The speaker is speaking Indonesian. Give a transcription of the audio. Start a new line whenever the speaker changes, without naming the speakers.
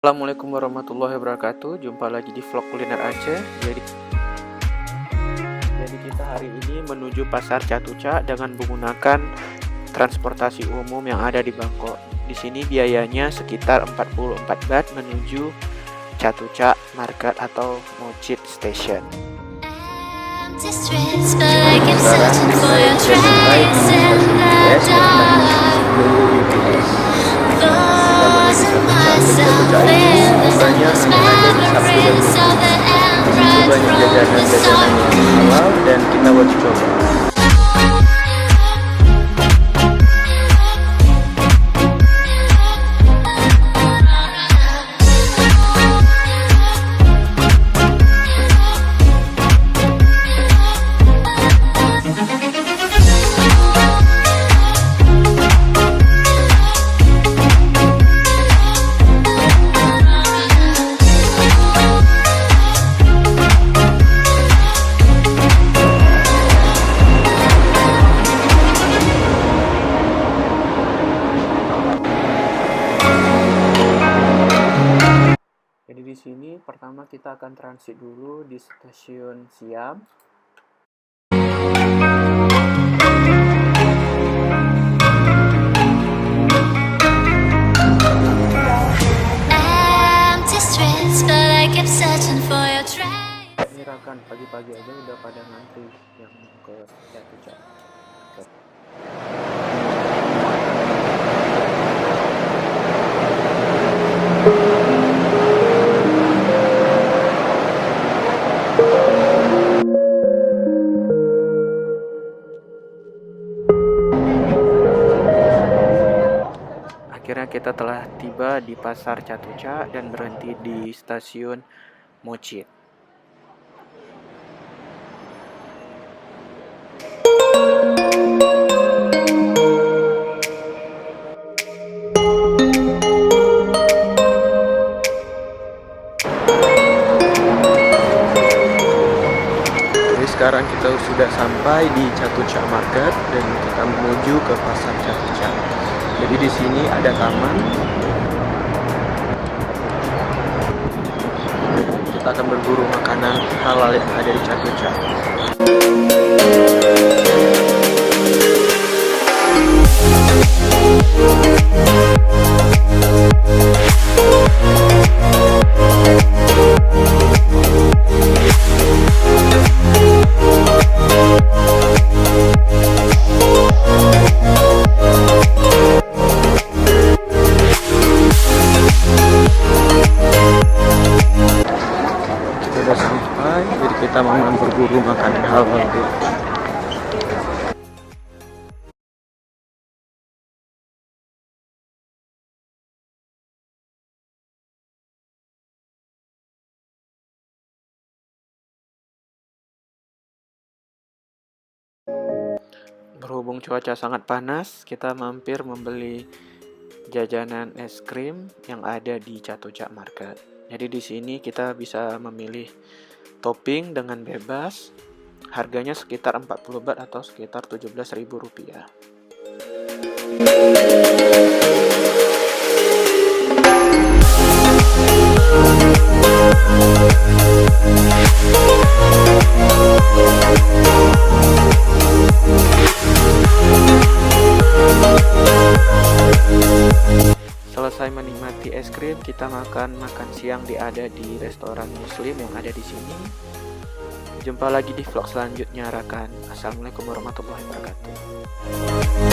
Assalamualaikum warahmatullahi wabarakatuh. Jumpa lagi di vlog kuliner Aceh. Jadi kita hari ini menuju pasar Catuca dengan menggunakan transportasi umum yang ada di Bangkok. Di sini biayanya sekitar 44 baht menuju Catuca Market atau Mochit Station. Banyak jajanan-jajanan yang halal dan kita wajib coba. Jadi di sini pertama kita akan transit dulu di stasiun Siam. Mirakan pagi-pagi aja udah pada ngantri yang ke Catuca. Akhirnya kita telah tiba di pasar Catuca dan berhenti di stasiun Mochit. Jadi sekarang kita sudah sampai di Catuca Market dan kita menuju ke pasar Catuca. Jadi di sini ada taman. Kita akan berburu makanan halal yang ada di Catuca. Sudah sampai, jadi kita mau berburu makanan halal dulu. Berhubung cuaca sangat panas, kita mampir membeli jajanan es krim yang ada di Catuca Market. Jadi di sini kita bisa memilih topping dengan bebas. Harganya sekitar 40 baht atau sekitar 17.000 rupiah. Selesai menikmati es krim, kita makan siang ada di restoran Muslim yang ada di sini. Jumpa lagi di vlog selanjutnya, rekan. Assalamualaikum warahmatullahi wabarakatuh.